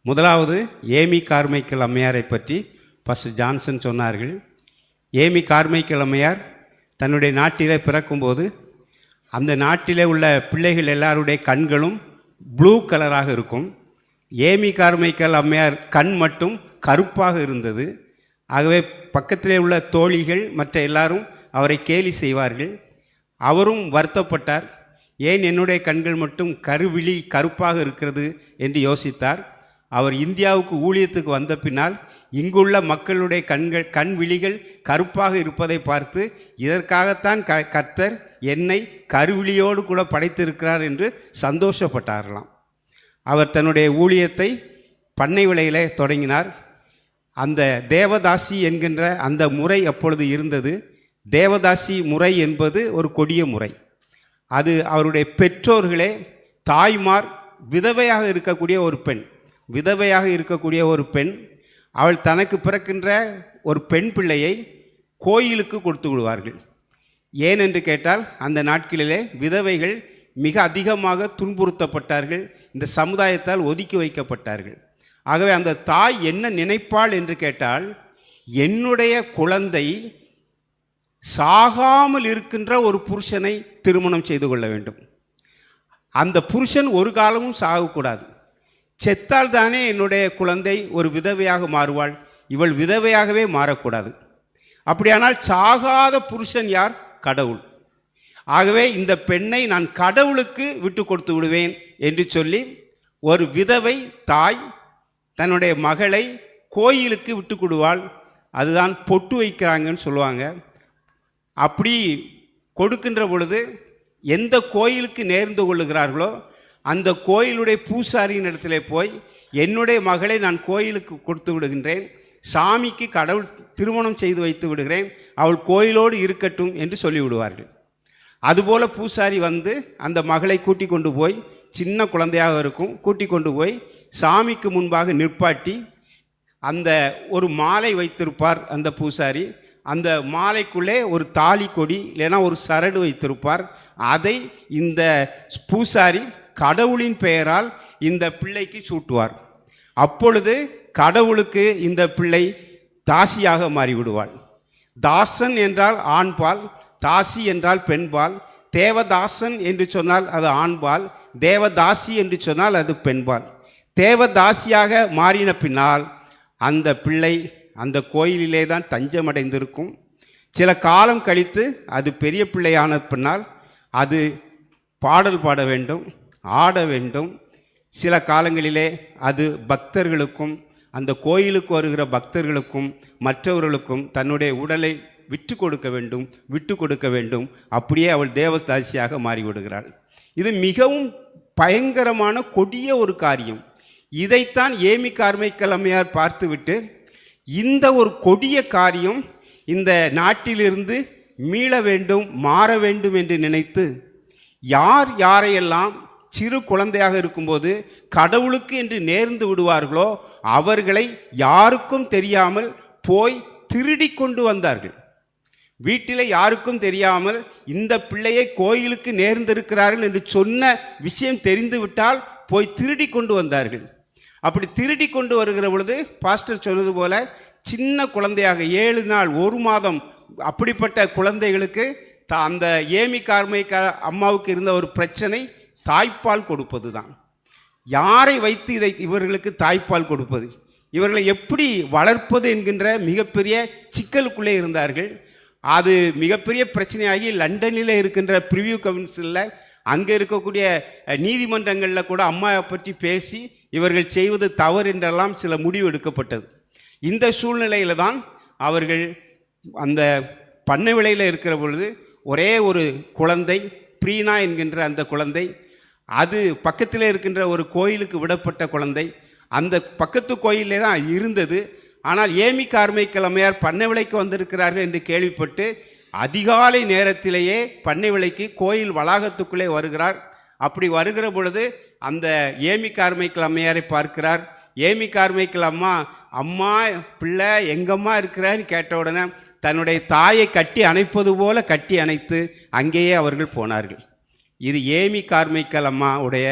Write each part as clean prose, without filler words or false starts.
முதலாவது Amy Carmichael அம்மையாரை பற்றி பாஸ்டர் ஜான்சன் சொன்னார்கள். ஏமி கார்மைக்கேல் அம்மையார் தன்னுடைய நாட்டிலே பிறக்கும்போது அந்த நாட்டிலே உள்ள பிள்ளைகள் எல்லாருடைய கண்களும் ப்ளூ கலராக இருக்கும். ஏமி கார்மைக்கேல் அம்மையார் கண் மட்டும் கருப்பாக இருந்தது. ஆகவே பக்கத்திலே உள்ள தோழிகள் மற்ற எல்லாரும் அவரை கேலி செய்வார்கள். அவரும் வருத்தப்பட்டார். ஏன் என்னுடைய கண்கள் மட்டும் கருவிழி கருப்பாக இருக்கிறது என்று யோசித்தார். அவர் இந்தியாவுக்கு ஊழியத்துக்கு வந்த பின்னால் இங்குள்ள மக்களுடைய கண் விழிகள் கருப்பாக இருப்பதை பார்த்து இதற்காகத்தான் கர்த்தர் என்னை கருவிழியோடு கூட படைத்திருக்கிறார் என்று சந்தோஷப்பட்டார்களாம். அவர் தன்னுடைய ஊழியத்தை பண்ணை விலையிலே தொடங்கினார். அந்த தேவதாசி என்கின்ற அந்த முறை அப்பொழுது இருந்தது. தேவதாசி முறை என்பது ஒரு கொடிய முறை. அது அவருடைய பெற்றோர்களே தாய்மார் விதவையாக இருக்கக்கூடிய ஒரு பெண் அவள் தனக்கு பிறக்கின்ற ஒரு பெண் பிள்ளையை கோயிலுக்கு கொடுத்து விடுவார்கள். ஏனென்று கேட்டால் அந்த நாட்களிலே விதவைகள் மிக அதிகமாக துன்புறுத்தப்பட்டார்கள். இந்த சமுதாயத்தால் ஒதுக்கி வைக்கப்பட்டார்கள். ஆகவே அந்த தாய் என்ன நினைப்பாள் என்று கேட்டால், என்னுடைய குழந்தை சாகாமல் இருக்கின்ற ஒரு புருஷனை திருமணம் செய்து கொள்ள வேண்டும். அந்த புருஷன் ஒரு காலமும் சாகக்கூடாது. செத்தால் தானே என்னுடைய குழந்தை ஒரு விதவையாக மாறுவாள். இவள் விதவையாகவே மாறக்கூடாது. அப்படியானால் சாகாத புருஷன் யார்? கடவுள். ஆகவே இந்த பெண்ணை நான் கடவுளுக்கு விட்டு கொடுத்து விடுவேன் என்று சொல்லி ஒரு விதவை தாய் தன்னுடைய மகளை கோயிலுக்கு விட்டு கொடுவாள். அதுதான் பொட்டு வைக்கிறாங்கன்னு சொல்லுவாங்க. அப்படி கொடுக்கின்ற பொழுது எந்த கோயிலுக்கு நேர்ந்து கொள்ளுகிறார்களோ அந்த கோயிலுடைய பூசாரியின் இடத்துல போய் என்னுடைய மகளை நான் கோயிலுக்கு கொடுத்து விடுகின்றேன், சாமிக்கு கடவுள் திருமணம் செய்து வைத்து விடுகிறேன், அவள் கோயிலோடு இருக்கட்டும் என்று சொல்லிவிடுவார்கள். அதுபோல் பூசாரி வந்து அந்த மகளை கூட்டி கொண்டு போய், சின்ன குழந்தையாக இருக்கும், கூட்டி கொண்டு போய் சாமிக்கு முன்பாக நிற்பாட்டி அந்த ஒரு மாலை வைத்திருப்பார் அந்த பூசாரி. அந்த மாலைக்குள்ளே ஒரு தாலி கொடி இல்லைன்னா ஒரு சரடு வைத்திருப்பார். அதை இந்த பூசாரி கடவுளின் பெயரால் இந்த பிள்ளைக்கு சூட்டுவார். அப்பொழுது கடவுளுக்கு இந்த பிள்ளை தாசியாக மாறிவிடுவாள். தாசன் என்றால் ஆண்பால், தாசி என்றால் பெண்பால். தேவதாசன் என்று சொன்னால் அது ஆண்பால், தேவதாசி என்று சொன்னால் அது பெண்பால். தேவதாசியாக மாறின பின்னால் அந்த பிள்ளை அந்த கோயிலிலே தான் தஞ்சமடைந்திருக்கும். சில காலம் கழித்து அது பெரிய பிள்ளையான பின்னால் அது பாடல் பாட வேண்டும், ஆட வேண்டும். சில காலங்களிலே அது பக்தர்களுக்கும் அந்த கோயிலுக்கு வருகிற பக்தர்களுக்கும் மற்றவர்களுக்கும் தன்னுடைய உடலை விட்டு கொடுக்க வேண்டும். அப்படியே அவள் தேவதாசியாக மாறிவிடுகிறாள். இது மிகவும் பயங்கரமான கொடிய ஒரு காரியம். இதைத்தான் ஏமி கார்மைக்கேல் அம்மையார் பார்த்துவிட்டு இந்த ஒரு கொடிய காரியம் இந்த நாட்டிலிருந்து மீள வேண்டும், மாற வேண்டும் என்று நினைத்து யாரையெல்லாம் சிறு குழந்தையாக இருக்கும்போது கடவுளுக்கு என்று நேர்ந்து விடுவார்களோ அவர்களை யாருக்கும் தெரியாமல் போய் திருடி கொண்டு வந்தார்கள். வீட்டில் யாருக்கும் தெரியாமல் இந்த பிள்ளையை கோயிலுக்கு நேர்ந்திருக்கிறார்கள் என்று சொன்ன விஷயம் தெரிந்துவிட்டால் போய் திருடி கொண்டு வந்தார்கள். அப்படி திருடி கொண்டு வருகிற பொழுது பாஸ்டர் சொன்னது போல சின்ன குழந்தையாக 7 நாள் 1 மாதம் அப்படிப்பட்ட குழந்தைகளுக்கு அந்த ஏமி கார்மைக்கேல் அம்மாவுக்கு இருந்த ஒரு பிரச்சனை தாய்ப்பால் கொடுப்பது தான். யாரை வைத்து இவர்களுக்கு தாய்ப்பால் கொடுப்பது, இவர்களை எப்படி வளர்ப்பது என்கின்ற மிகப்பெரிய சிக்கலுக்குள்ளே இருந்தார்கள். அது மிகப்பெரிய பிரச்சனையாகி லண்டனில் இருக்கின்ற பிரிவியூ கவுன்சிலில் அங்கே இருக்கக்கூடிய நீதிமன்றங்களில் கூட அம்மாவை பற்றி பேசி இவர்கள் செய்வது தவறு என்றெல்லாம் சில முடிவு எடுக்கப்பட்டது. இந்த சூழ்நிலையில் தான் அவர்கள் அந்த பண்ணை விலையில் இருக்கிற பொழுது ஒரே ஒரு குழந்தை ப்ரீனா என்கின்ற அந்த குழந்தை, அது பக்கத்தில் இருக்கின்ற ஒரு கோயிலுக்கு விடப்பட்ட குழந்தை, அந்த பக்கத்து கோயிலே தான் இருந்தது. ஆனால் ஏமி கார்மைக்கேல் அம்மையார் பண்ணை விலைக்கு வந்திருக்கிறார்கள் என்று கேள்விப்பட்டு அதிகாலை நேரத்திலேயே பண்ணை விலைக்கு கோயில் வளாகத்துக்குள்ளே வருகிறார். அப்படி வருகிற பொழுது அந்த ஏமி கார்மைக்கேல் அம்மையாரை பார்க்கிறார். ஏமி கார்மைக்கேல் அம்மா பிள்ளை எங்கம்மா இருக்கிறான்னு கேட்ட உடனே தன்னுடைய தாயை கட்டி அணைப்பது போல கட்டி அணைத்து அங்கேயே அவர்கள் போனார்கள். இது ஏமி கார்மைக்கேல் அம்மாவுடைய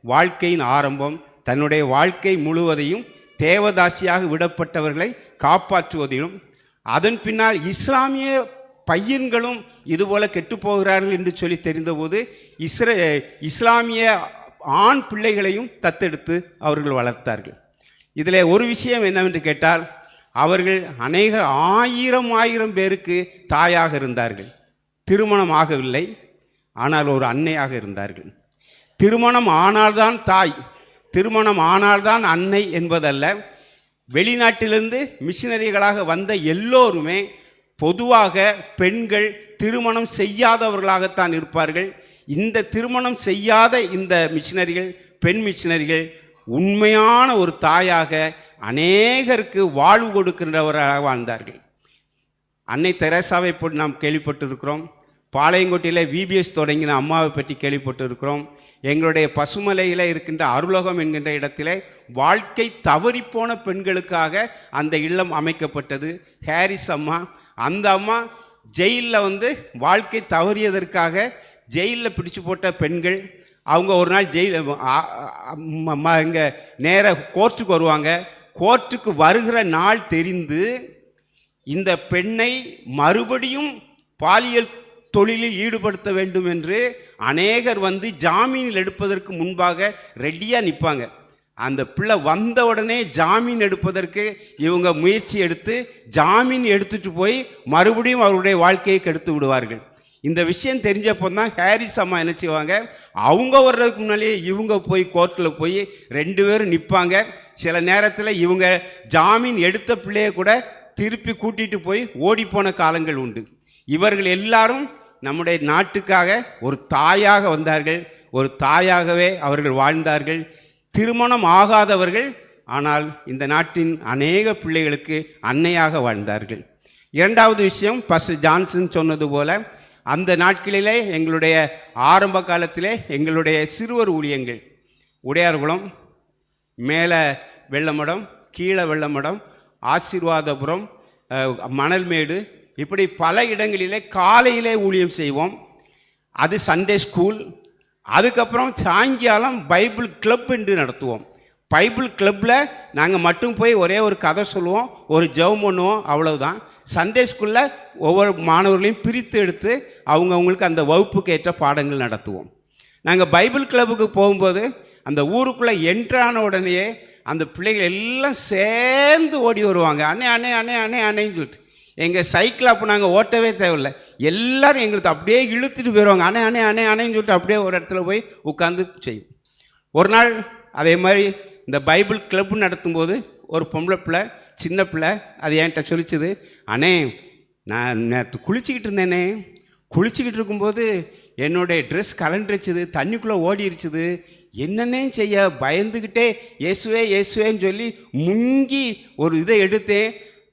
வாழ்க்கையின் ஆரம்பம். தன்னுடைய வாழ்க்கை முழுவதையும் தேவதாசியாக விடப்பட்டவர்களை காப்பாற்றுவதிலும், அதன் பின்னால் இஸ்லாமிய பையன்களும் இதுபோல கெட்டுப்போகிறார்கள் என்று சொல்லி தெரிந்தபோது இஸ்லாமிய ஆண் பிள்ளைகளையும் தத்தெடுத்து அவர்கள் வளர்த்தார்கள். இதில் ஒரு விஷயம் என்னவென்று கேட்டால், அவர்கள் அநேக ஆயிரம் பேருக்கு தாயாக இருந்தார்கள். திருமணம் ஆகவில்லை, ஆனால் ஒரு அன்னையாக இருந்தார்கள். திருமணம் ஆனால்தான் தாய், திருமணம் ஆனால்தான் அன்னை என்பதல்ல. வெளிநாட்டிலிருந்து மிஷினரிகளாக வந்த எல்லோருமே பொதுவாக பெண்கள் திருமணம் செய்யாதவர்களாகத்தான் இருப்பார்கள். இந்த திருமணம் செய்யாத இந்த மிஷினரிகள், பெண் மிஷினரிகள் உண்மையான ஒரு தாயாக அநேகருக்கு வாழ்வு கொடுக்கின்றவராக வாழ்ந்தார்கள். அன்னை தெரேசாவை போட்டு நாம் கேள்விப்பட்டிருக்கிறோம். பாளையங்கோட்டையில் விபிஎஸ் தொடங்கின அம்மாவை பற்றி கேள்விப்பட்டிருக்கிறோம். எங்களுடைய பசுமலையில் இருக்கின்ற அருளகம் என்கின்ற இடத்திலே வாழ்க்கை தவறிப்போன பெண்களுக்காக அந்த இல்லம் அமைக்கப்பட்டது. ஹாரிஸ் அம்மா, அந்த அம்மா ஜெயிலில் வாழ்க்கை தவறியதற்காக ஜெயிலில் பிடிச்சு போட்ட பெண்கள். அவங்க ஒரு நாள் இங்கே நேர கோர்ட்டுக்கு வருவாங்க. கோர்ட்டுக்கு வருகிற நாள் தெரிந்து இந்த பெண்ணை மறுபடியும் பாலியல் தொழிலில் ஈடுபடுத்த வேண்டும் என்று அநேகர் ஜாமீனில் எடுப்பதற்கு முன்பாக ரெடியாக நிற்பாங்க. அந்த பிள்ளை வந்த உடனே ஜாமீன் எடுப்பதற்கு இவங்க முயற்சி எடுத்து ஜாமீன் எடுத்துட்டு போய் மறுபடியும் அவருடைய வாழ்க்கையை கெடுத்து விடுவார்கள். இந்த விஷயம் தெரிஞ்சப்போ தான் ஹாரிஸ் அம்மா என்ன செய்வாங்க, அவங்க வர்றதுக்கு முன்னாலேயே இவங்க போய் கோர்ட்டில் போய் 2 பேரும் நிற்பாங்க. சில நேரத்தில் இவங்க ஜாமீன் எடுத்த பிள்ளையை கூட திருப்பி கூட்டிகிட்டு போய் ஓடிப்போன காலங்கள் உண்டு. இவர்கள் எல்லாரும் நம்முடைய நாட்டுக்காக ஒரு தாயாக வந்தார்கள், ஒரு தாயாகவே அவர்கள் வாழ்ந்தார்கள். திருமணம் ஆகாதவர்கள், ஆனால் இந்த நாட்டின் அநேக பிள்ளைகளுக்கு அன்னையாக வாழ்ந்தார்கள். இரண்டாவது விஷயம், பாஸ்டர் ஜான்சன் சொன்னது போல அந்த நாட்களிலே எங்களுடைய ஆரம்ப காலத்திலே எங்களுடைய சிறுவர் ஊழியங்கள் உடையார்குளம், மேலே வெள்ளமடம், கீழே வெள்ளமடம், ஆசீர்வாதபுரம், மணல்மேடு, இப்படி பல இடங்களிலே காலையிலே ஊழியம் செய்வோம். அது சண்டே ஸ்கூல். அதுக்கப்புறம் சாயங்காலம் பைபிள் கிளப் என்று நடத்துவோம். பைபிள் கிளப்பில் நாங்கள் மட்டும் போய் ஒரே ஒரு கதை சொல்லுவோம், ஒரு ஜெபம் பண்ணுவோம், அவ்வளவுதான். சண்டே ஸ்கூலில் ஒவ்வொரு மாணவர்களையும் பிரித்து எடுத்து அவங்களுக்கு அந்த வகுப்புக்கு ஏற்ற பாடங்கள் நடத்துவோம். நாங்கள் பைபிள் கிளப்புக்கு போகும்போது அந்த ஊருக்குள்ளே என்ட்ரான உடனேயே அந்த பிள்ளைகள் எல்லாம் சேர்ந்து ஓடி வருவாங்க. அண்ணே அண்ணே அண்ணே அண்ணே அண்ணேன்னு சொல்லிட்டு. எங்கள் சைக்கிள் அப்போ நாங்கள் ஓட்டவே தேவையில்லை, எல்லோரும் எங்களுக்கு அப்படியே இழுத்துட்டு போயிடுவாங்க. அண்ணே அண்ணே அண்ணே அண்ணேன்னு சொல்லிட்டு அப்படியே ஒரு இடத்துல போய் உட்காந்து செய்யும். ஒரு நாள் அதே மாதிரி இந்த பைபிள் கிளப் நடத்தும்போது ஒரு பொம்பளை பிள்ளை, சின்ன பிள்ளை, அது என்கிட்ட சொல்லிச்சுது, அண்ணே நான் நேற்று குளிச்சுக்கிட்டு இருந்தேனே, குளிச்சுக்கிட்டு இருக்கும்போது என்னுடைய ட்ரெஸ் கலண்டுருச்சுது, தண்ணிக்குள்ளே ஓடிருச்சுது, என்னென்னே செய்ய பயந்துக்கிட்டே இயேசுவே இயேசுவேன்னு சொல்லி முங்கி ஒரு இதை எடுத்தேன்.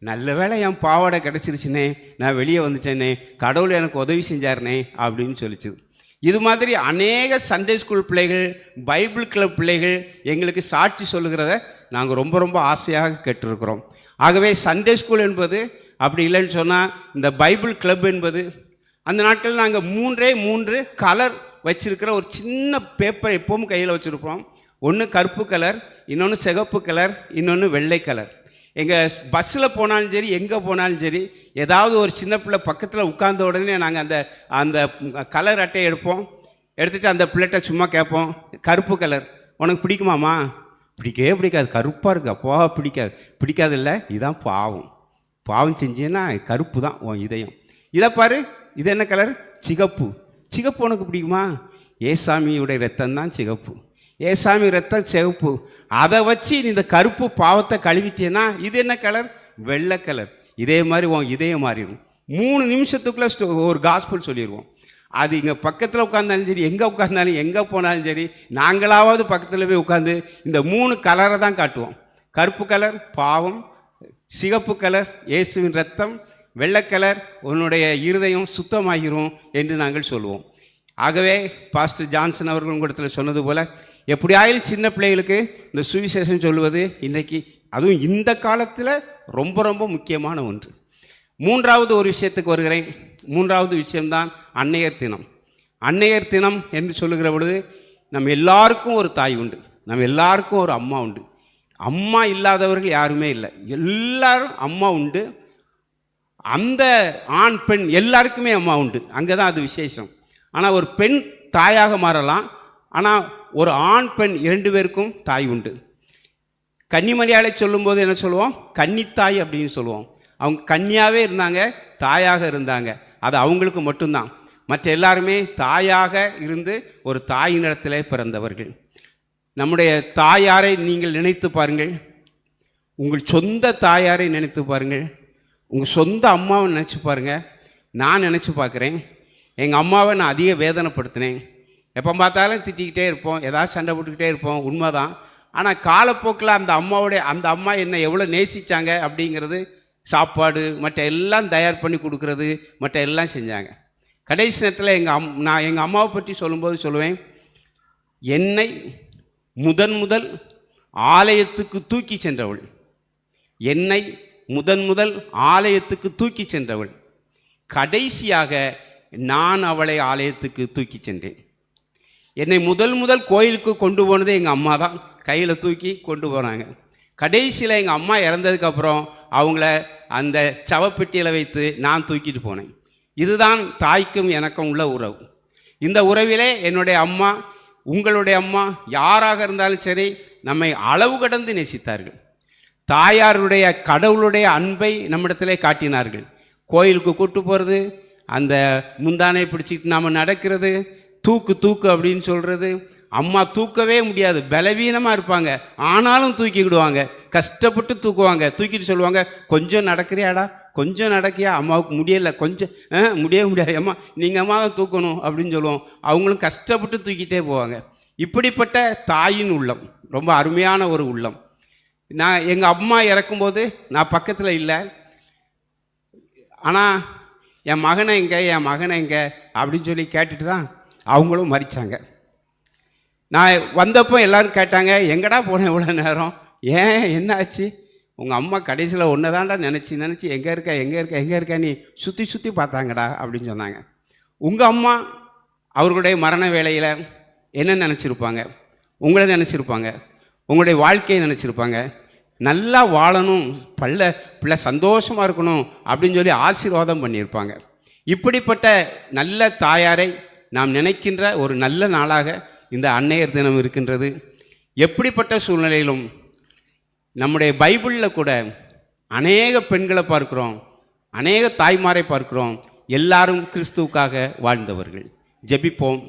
நல்ல வேளை என் பாவாடை கிடச்சிருச்சுனே, நான் வெளியே வந்துட்டேனே, கடவுள் எனக்கு உதவி செஞ்சாருனே அப்படின்னு சொல்லிச்சுது. இது மாதிரி அநேக சண்டே ஸ்கூல் பிள்ளைகள், பைபிள் கிளப் பிள்ளைகள் எங்களுக்கு சாட்சி சொல்லுகிறத நாங்கள் ரொம்ப ரொம்ப ஆசையாக கேட்டிருக்கிறோம். ஆகவே சண்டே ஸ்கூல் என்பது அப்படி இல்லைன்னு சொன்னால், இந்த பைபிள் கிளப் என்பது அந்த நாட்களில் நாங்கள் 3 கலர் வச்சிருக்கிற ஒரு சின்ன பேப்பர் எப்பவும் கையில் வச்சுருப்போம். ஒன்று கருப்பு கலர், இன்னொன்று சிகப்பு கலர், இன்னொன்று வெள்ளை கலர். எங்கள் பஸ்ஸில் போனாலும் சரி, எங்கே போனாலும் சரி, ஏதாவது ஒரு சின்ன பிள்ளை பக்கத்தில் உட்கார்ந்த உடனே நாங்கள் அந்த கலர் அட்டையை எடுப்போம். எடுத்துகிட்டு அந்த பிள்ளைகிட்ட சும்மா கேட்போம், கருப்பு கலர் உனக்கு பிடிக்குமாம்மா? பிடிக்கவே பிடிக்காது, கருப்பாக இருக்கு, அப்பா பிடிக்காது இல்லை, இதுதான் பாவம் செஞ்சேன்னா கருப்பு தான் உன் இதயம். இதை பாரு, இது என்ன கலர்? சிகப்பு உனக்கு பிடிக்குமா? ஏசாமியுடைய ரத்தம் தான் சிகப்பு, ஏசாமி ரத்தம் சிவப்பு, அதை வச்சு நீ இந்த கருப்பு பாவத்தை கழுவிட்டேன்னா இது என்ன கலர்? வெள்ளை கலர். இதே மாதிரி உன் இதயம் மாறிடும். 3 நிமிஷத்துக்குள்ளே ஒரு காஸ்பல் சொல்லிடுவோம். அது இங்கே பக்கத்தில் உட்காந்தாலும் சரி, எங்கே உட்காந்தாலும், எங்கே போனாலும் சரி, நாங்களாவது பக்கத்தில் போய் உட்காந்து இந்த 3 கலரை தான் காட்டுவோம். கருப்பு கலர் பாவம், சிகப்பு கலர் இயேசுவின் ரத்தம், வெள்ளை கலர் உன்னுடைய இருதயம் சுத்தமாகிரும் என்று நாங்கள் சொல்லுவோம். ஆகவே பாஸ்டர் ஜான்சன் அவர்கள் உங்களிடத்தில் சொன்னது போல், எப்படியாயிலும் சின்ன பிள்ளைகளுக்கு இந்த சுவிசேஷம் சொல்லுவது இன்றைக்கி, அதுவும் இந்த காலத்தில் ரொம்ப ரொம்ப முக்கியமான ஒன்று. 3வது ஒரு விஷயத்துக்கு வருகிறேன். 3வது விஷயம்தான் அன்னையர் தினம். அன்னையர் தினம் என்று சொல்லுகிற பொழுது நம்ம எல்லாருக்கும் ஒரு தாய் உண்டு. நம்ம எல்லாருக்கும் ஒரு அம்மா உண்டு. அம்மா இல்லாதவர்கள் யாருமே இல்லை, எல்லாரும் அம்மா உண்டு. அந்த ஆண் பெண் எல்லாருக்குமே அம்மா உண்டு, அங்கே தான் அது விசேஷம். ஆனால் ஒரு பெண் தாயாக மாறலாம், ஆனால் ஒரு ஆண் பெண் 2 பேருக்கும் தாய் உண்டு. கன்னிமரியாளை சொல்லும்போது என்ன சொல்லுவோம்? கன்னித்தாய் அப்படின்னு சொல்லுவோம். அவங்க கன்னியாகவே இருந்தாங்க, தாயாக இருந்தாங்க. அது அவங்களுக்கு மட்டும்தான். மற்ற எல்லாருமே தாயாக இருந்து ஒரு தாயினிடத்திலே பிறந்தவர்கள். நம்முடைய தாயாரை நீங்கள் நினைத்து பாருங்கள், உங்கள் சொந்த தாயாரை நினைத்து பாருங்கள், உங்கள் சொந்த அம்மாவை நினச்சி பாருங்கள். நான் நினச்சி பார்க்குறேன், எங்கள் அம்மாவை நான் அதிக வேதனைப்படுத்தினேன். எப்போ பார்த்தாலும் திட்டிக்கிட்டே இருப்போம், ஏதாவது சண்டை போட்டுக்கிட்டே இருப்போம், உண்மைதான். ஆனால் காலப்போக்கில் அந்த அம்மா என்னை எவ்வளோ நேசித்தாங்க அப்படிங்கிறது, சாப்பாடு மற்ற எல்லாம் தயார் பண்ணி கொடுக்குறது மற்ற எல்லாம் செஞ்சாங்க. கடைசி நேரத்தில் நான் எங்கள் அம்மாவை பற்றி சொல்லும்போது சொல்லுவேன், என்னை முதல் ஆலயத்துக்கு தூக்கி சென்றவள், என்னை முதல் ஆலயத்துக்கு தூக்கி சென்றவள். கடைசியாக நான் அவளை ஆலயத்துக்கு தூக்கி சென்றேன். என்னை முதல் கோயிலுக்கு கொண்டு போனதே எங்கள் அம்மா தான், கையில் தூக்கி கொண்டு போனாங்க. கடைசியில் எங்கள் அம்மா இறந்ததுக்கப்புறம் அவங்கள அந்த சவப்பெட்டியில் வைத்து நான் தூக்கிட்டு போனேன். இதுதான் தாய்க்கும் எனக்கும் உள்ள உறவு. இந்த உறவிலே என்னுடைய அம்மா, உங்களுடைய அம்மா, யாராக இருந்தாலும் சரி, நம்மை அளவு கடந்து நேசித்தார்கள். தாயாருடைய கடவுளுடைய அன்பை நம்மிடத்திலே காட்டினார்கள். கோயிலுக்கு கூட்டு போகிறது, அந்த முந்தானை பிடிச்சிட்டு நாம் நடக்கிறது, தூக்கு அப்படின்னு சொல்கிறது. அம்மா தூக்கவே முடியாது, பலவீனமாக இருப்பாங்க, ஆனாலும் தூக்கிக்கிடுவாங்க, கஷ்டப்பட்டு தூக்குவாங்க. தூக்கிட்டு சொல்லுவாங்க, கொஞ்சம் நடக்கிறியாடா, கொஞ்சம் நடக்கியா, அம்மாவுக்கு முடியலை, கொஞ்சம் முடியாது அம்மா, நீங்கள் அம்மா தான் தூக்கணும் அப்படின்னு சொல்லுவோம். அவங்களும் கஷ்டப்பட்டு தூக்கிட்டே போவாங்க. இப்படிப்பட்ட தாயின் உள்ளம் ரொம்ப அருமையான ஒரு உள்ளம். எங்கள் அம்மா இறக்கும்போது நான் பக்கத்தில் இல்லை, ஆனால் என் மகனை எங்கே அப்படின்னு சொல்லி கேட்டுட்டு தான் அவங்களும் மறித்தாங்க. நான் வந்தப்போ எல்லோரும் கேட்டாங்க, எங்கடா போனேன் இவ்வளோ நேரம், ஏன் என்ன ஆச்சு? உங்கள் அம்மா கடைசியில் ஒன்று தான்டா நினச்சி எங்கே இருக்க நீ சுற்றி பார்த்தாங்கடா அப்படின்னு சொன்னாங்க. உங்கள் அம்மா அவர்களுடைய மரண வேளையில் என்ன நினச்சிருப்பாங்க? உங்களை நினச்சிருப்பாங்க, உங்களுடைய வாழ்க்கையை நினச்சிருப்பாங்க. நல்லா வாழணும், பிள்ளை சந்தோஷமாக இருக்கணும் அப்படின்னு சொல்லி ஆசீர்வாதம் பண்ணியிருப்பாங்க. இப்படிப்பட்ட நல்ல தாயாரை நாம் நினைக்கின்ற ஒரு நல்ல நாளாக இந்த அன்னையர் தினம் இருக்கின்றது. எப்படிப்பட்ட சூழ்நிலையிலும் நம்முடைய பைபிளில் கூட அநேக பெண்களை பார்க்கிறோம், அநேக தாய்மாரை பார்க்கிறோம், எல்லாரும் கிறிஸ்துவுக்காக வாழ்ந்தவர்கள். ஜெபிப்போம்.